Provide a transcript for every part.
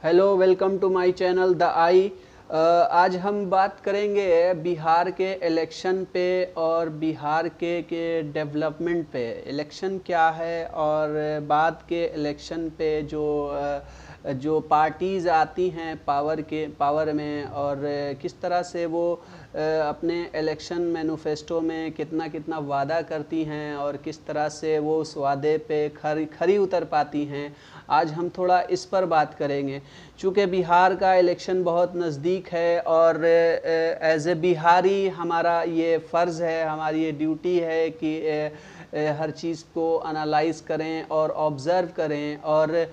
Hello, welcome to my channel the eye. आज हम बात करेंगे बिहार के इलेक्शन पे और बिहार के डेवलपमेंट पे। इलेक्शन क्या है और बाद के इलेक्शन पे जो पार्टीज़ आती हैं पावर में, और किस तरह से वो अपने इलेक्शन मैनिफेस्टो में कितना कितना वादा करती हैं और किस तरह से वो उस वादे पे खरी उतर पाती हैं। आज हम थोड़ा इस पर बात करेंगे। चूँकि बिहार का इलेक्शन बहुत नज़दीक है और एज ए बिहारी हमारा ये फ़र्ज़ है, हमारी ये ड्यूटी है कि हर चीज़ को एनालाइज करें और ऑब्ज़र्व करें, और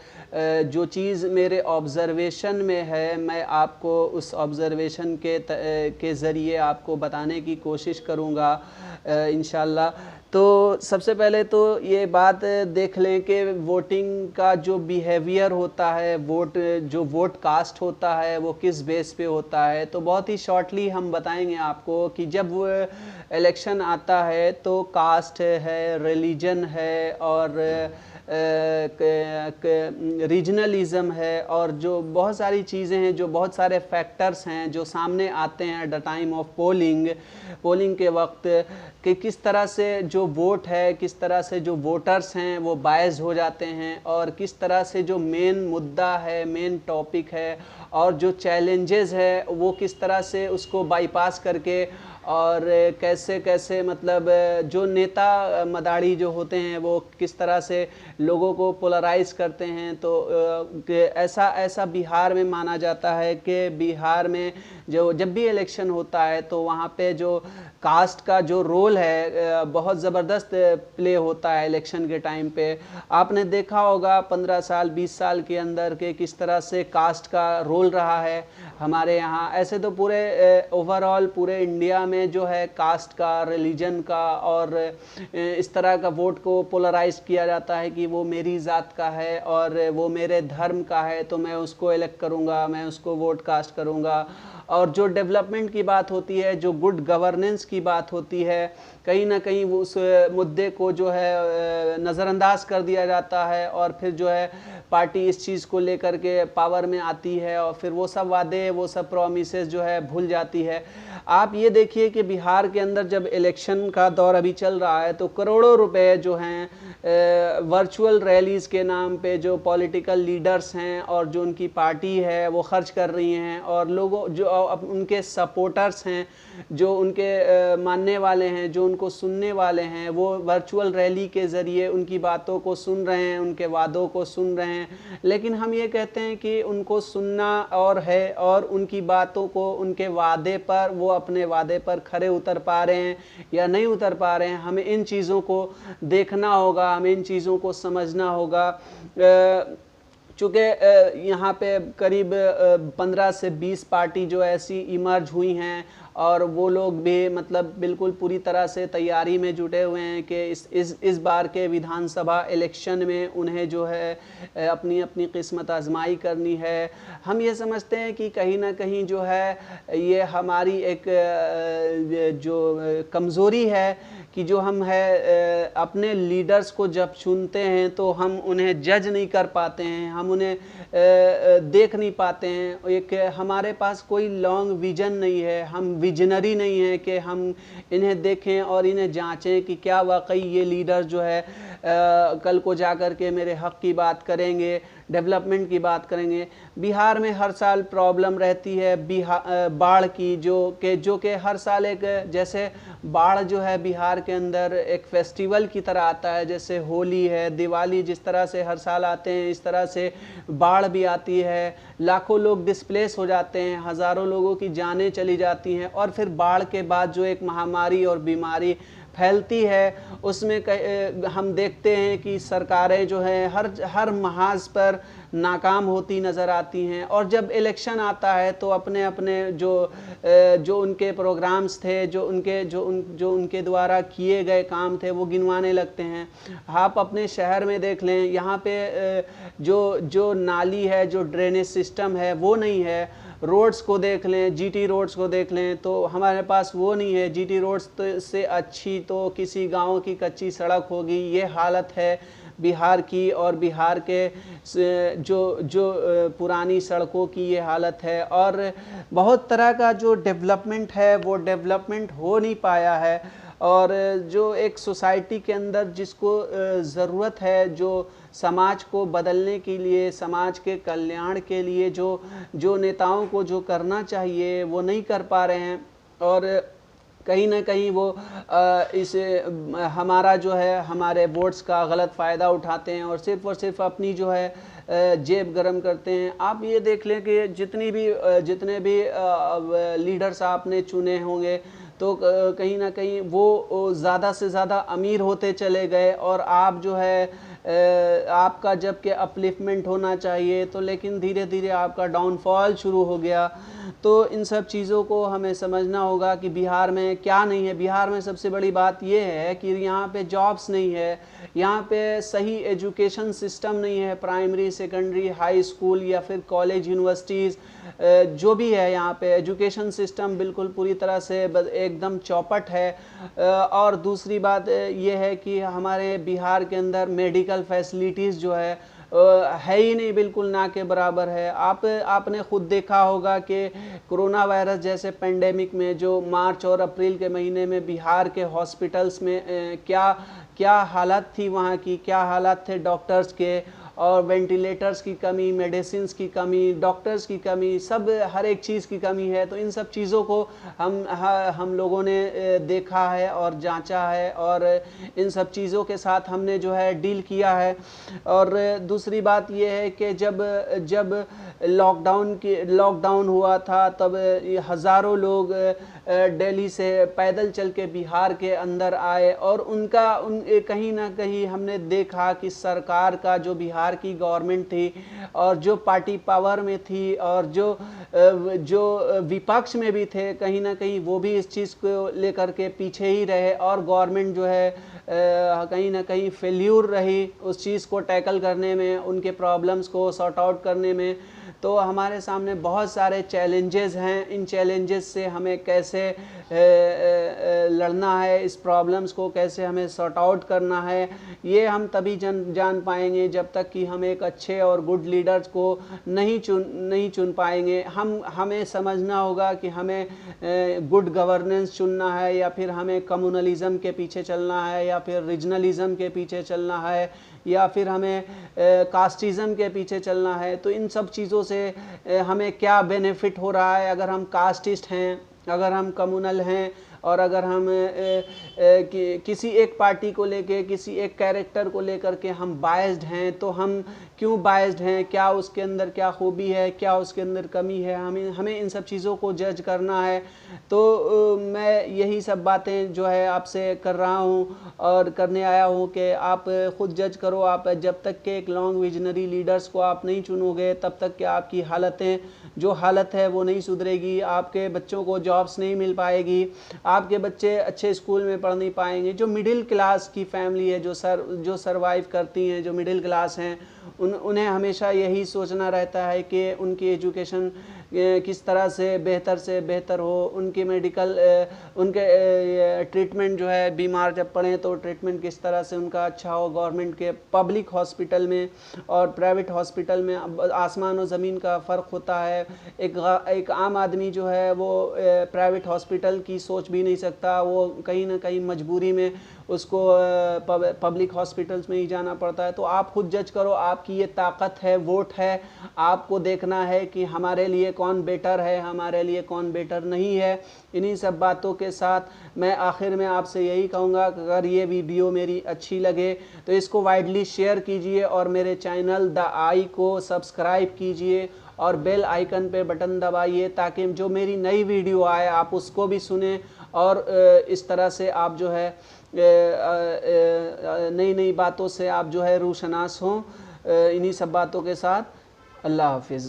जो चीज़ मेरे ऑब्ज़र्वेशन में है मैं आपको उस ऑब्ज़र्वेशन के ज़रिए आपको बताने की कोशिश करूँगा इंशाल्लाह। तो सबसे पहले तो ये बात देख लें कि वोटिंग का जो बिहेवियर होता है, वोट कास्ट होता है, वो किस बेस पे होता है। तो बहुत ही शॉर्टली हम बताएंगे आपको कि जब वो इलेक्शन आता है तो कास्ट है, रिलीजन है, और रीजनलिज़म है, और जो बहुत सारी चीज़ें हैं, जो बहुत सारे फैक्टर्स हैं जो सामने आते हैं at the time of polling के वक्त, कि किस तरह से जो वोट है, किस तरह से जो वोटर्स हैं वो बायस्ड हो जाते हैं, और किस तरह से जो मेन मुद्दा है, मेन टॉपिक है, और जो चैलेंजेस है वो किस तरह से उसको बाईपास करके, और कैसे कैसे मतलब जो नेता मदारी जो होते हैं वो किस तरह से लोगों को पोलराइज करते हैं। तो ऐसा बिहार में माना जाता है कि बिहार में जब भी इलेक्शन होता है तो वहाँ पे जो कास्ट का जो रोल है बहुत ज़बरदस्त प्ले होता है इलेक्शन के टाइम पे। आपने देखा होगा 15 साल 20 साल के अंदर के किस तरह से कास्ट का रोल रहा है हमारे यहाँ। ऐसे तो पूरे ओवरऑल पूरे इंडिया में जो है कास्ट का, रिलीजन का और इस तरह का वोट को पोलराइज किया जाता है कि वो मेरी ज़ात का है और वो मेरे धर्म का है तो मैं उसको इलेक्ट करूँगा, मैं उसको वोट कास्ट करूँगा। और जो डेवलपमेंट की बात होती है, जो गुड गवर्नेंस की बात होती है, कहीं ना कहीं वो उस मुद्दे को जो है नज़रअंदाज कर दिया जाता है, और फिर जो है पार्टी इस चीज़ को लेकर के पावर में आती है और फिर वो सब वादे, वो सब प्रॉमिसेस जो है भूल जाती है। आप ये देखिए कि बिहार के अंदर जब इलेक्शन का दौर अभी चल रहा है तो करोड़ों रुपए जो हैं वर्चुअल रैलीज़ के नाम पे जो पॉलिटिकल लीडर्स हैं और जो उनकी पार्टी है वो खर्च कर रही हैं, और लोगों जो उनके सपोर्टर्स हैं, जो उनके मानने वाले हैं, जो उनको सुनने वाले हैं, वो वर्चुअल रैली के ज़रिए उनकी बातों को सुन रहे हैं, उनके वादों को सुन रहे हैं। लेकिन हम ये कहते हैं कि उनको सुनना और है, और उनकी बातों को, उनके वादे पर, वो अपने वादे पर खरे उतर पा रहे हैं या नहीं उतर पा रहे हैं। हमें इन चीज़ों को देखना होगा, हमें इन चीज़ों को समझना होगा। चूँकि यहाँ पे करीब 15 से 20 पार्टी जो ऐसी इमर्ज हुई हैं, और वो लोग भी मतलब बिल्कुल पूरी तरह से तैयारी में जुटे हुए हैं कि इस बार के विधानसभा इलेक्शन में उन्हें जो है अपनी अपनी किस्मत आजमाई करनी है। हम ये समझते हैं कि कहीं ना कहीं जो है ये हमारी एक जो कमज़ोरी है कि जो हम है अपने लीडर्स को जब चुनते हैं तो हम उन्हें जज नहीं कर पाते हैं, हम उन्हें देख नहीं पाते हैं। एक हमारे पास कोई लॉन्ग विजन नहीं है, हम विजनरी नहीं है कि हम इन्हें देखें और इन्हें जांचें कि क्या वाकई ये लीडर जो है कल को जाकर के मेरे हक़ की बात करेंगे, डेवलपमेंट की बात करेंगे। बिहार में हर साल प्रॉब्लम रहती है बाढ़ की, जो कि हर साल एक, जैसे बाढ़ जो है बिहार के अंदर एक फेस्टिवल की तरह आता है, जैसे होली है, दिवाली जिस तरह से हर साल आते हैं, इस तरह से बाढ़ भी आती है। लाखों लोग डिस्प्लेस हो जाते हैं, हज़ारों लोगों की जानें चली जाती हैं, और फिर बाढ़ के बाद जो एक महामारी और बीमारी फैलती है उसमें हम देखते हैं कि सरकारें जो हैं हर महाज पर नाकाम होती नज़र आती हैं। और जब इलेक्शन आता है तो अपने अपने जो उनके प्रोग्राम्स थे, जो उनके द्वारा किए गए काम थे वो गिनवाने लगते हैं। आप अपने शहर में देख लें, यहाँ पे जो नाली है, जो ड्रेनेज सिस्टम है वो नहीं है। रोड्स को देख लें, जीटी रोड्स को देख लें तो हमारे पास वो नहीं है। जीटी रोड्स से अच्छी तो किसी गांव की कच्ची सड़क होगी, ये हालत है बिहार की और बिहार के जो पुरानी सड़कों की ये हालत है। और बहुत तरह का जो डेवलपमेंट है वो डेवलपमेंट हो नहीं पाया है। और जो एक सोसाइटी के अंदर जिसको ज़रूरत है, जो समाज को बदलने के लिए, समाज के कल्याण के लिए जो नेताओं को जो करना चाहिए वो नहीं कर पा रहे हैं। और कहीं ना कहीं वो हमारा जो है हमारे वोट्स का गलत फ़ायदा उठाते हैं और सिर्फ अपनी जो है जेब गरम करते हैं। आप ये देख लें कि जितने भी लीडर्स आपने चुने होंगे तो कहीं ना कहीं वो ज़्यादा से ज़्यादा अमीर होते चले गए, और आप जो है आपका जबकि अपलिफ्टमेंट होना चाहिए तो लेकिन धीरे धीरे आपका डाउनफॉल शुरू हो गया। तो इन सब चीज़ों को हमें समझना होगा कि बिहार में क्या नहीं है। बिहार में सबसे बड़ी बात यह है कि यहाँ पे जॉब्स नहीं है, यहाँ पे सही एजुकेशन सिस्टम नहीं है, प्राइमरी, सेकेंडरी, हाई स्कूल या फिर कॉलेज, यूनिवर्सिटीज़ जो भी है, यहाँ पे एजुकेशन सिस्टम बिल्कुल पूरी तरह से एकदम चौपट है। और दूसरी बात ये है कि हमारे बिहार के अंदर मेडिकल फैसिलिटीज़ जो है ही नहीं, बिल्कुल ना के बराबर है। आपने खुद देखा होगा कि कोरोना वायरस जैसे पेंडेमिक में जो मार्च और अप्रैल के महीने में बिहार के हॉस्पिटल्स में क्या हालत थी, वहाँ की क्या हालात थे डॉक्टर्स के, और वेंटिलेटर्स की कमी, मेडिसिन्स की कमी, डॉक्टर्स की कमी, सब हर एक चीज़ की कमी है। तो इन सब चीज़ों को हम लोगों ने देखा है और जांचा है, और इन सब चीज़ों के साथ हमने जो है डील किया है। और दूसरी बात यह है कि जब लॉकडाउन हुआ था तब हज़ारों लोग दिल्ली से पैदल चल के बिहार के अंदर आए, और कहीं ना कहीं हमने देखा कि सरकार का जो बिहार की गवर्नमेंट थी और जो पार्टी पावर में थी और जो विपक्ष में भी थे, कहीं ना कहीं वो भी इस चीज़ को लेकर के पीछे ही रहे, और गवर्नमेंट जो है कहीं ना कहीं फेल्यूर रही उस चीज़ को टैकल करने में, उनके प्रॉब्लम्स को सॉर्ट आउट करने में। तो हमारे सामने बहुत सारे चैलेंजेस हैं। इन चैलेंजेस से हमें कैसे लड़ना है, इस प्रॉब्लम्स को कैसे हमें सॉर्ट आउट करना है, ये हम तभी जान पाएंगे जब तक कि हम एक अच्छे और गुड लीडर्स को नहीं चुन पाएंगे। हमें समझना होगा कि हमें गुड गवर्नेंस चुनना है, या फिर हमें कम्युनलिज्म के पीछे चलना है, या फिर रीजनलिज्म के पीछे चलना है, या फिर हमें कास्टिज़म के पीछे चलना है। तो इन सब चीज़ों से हमें क्या बेनिफिट हो रहा है अगर हम कास्टिस्ट हैं, अगर हम कम्युनल हैं, और अगर हम किसी एक पार्टी को लेके, किसी एक कैरेक्टर को लेकर के हम बायस्ड हैं, तो हम क्यों बायस्ड हैं, क्या उसके अंदर क्या खूबी है, क्या उसके अंदर कमी है, हमें इन सब चीज़ों को जज करना है। तो मैं यही सब बातें जो है आपसे कर रहा हूँ और करने आया हूँ कि आप खुद जज करो। आप जब तक के एक लॉन्ग विजनरी लीडर्स को आप नहीं चुनोगे तब तक कि आपकी जो हालत है वो नहीं सुधरेगी, आपके बच्चों को जॉब्स नहीं मिल पाएगी, आपके बच्चे अच्छे स्कूल में पढ़ नहीं पाएंगे। जो मिडिल क्लास की फैमिली है, जो सर्वाइव करती हैं, जो मिडिल क्लास हैं, उन्हें हमेशा यही सोचना रहता है कि उनकी एजुकेशन किस तरह से बेहतर हो, उनके उनके ट्रीटमेंट जो है, बीमार जब पड़ें तो ट्रीटमेंट किस तरह से उनका अच्छा हो। गवर्नमेंट के पब्लिक हॉस्पिटल में और प्राइवेट हॉस्पिटल में आसमान और ज़मीन का फ़र्क होता है। एक आम आदमी जो है वो प्राइवेट हॉस्पिटल की सोच भी नहीं सकता, वो कहीं ना कहीं मजबूरी में उसको पब्लिक हॉस्पिटल्स में ही जाना पड़ता है। तो आप खुद जज करो, आपकी ये ताकत है, वोट है, आपको देखना है कि हमारे लिए कौन बेटर है, हमारे लिए कौन बेटर नहीं है। इन्हीं सब बातों के साथ मैं आखिर में आपसे यही कहूँगा कि अगर ये वीडियो मेरी अच्छी लगे तो इसको वाइडली शेयर कीजिए, और मेरे चैनल द आई को सब्सक्राइब कीजिए, और बेल आइकन पे बटन दबाइए ताकि जो मेरी नई वीडियो आए आप उसको भी सुने, और इस तरह से आप जो है नई बातों से आप जो है रूशनास हों। इन्हीं सब बातों के साथ अल्लाह हाफिज़।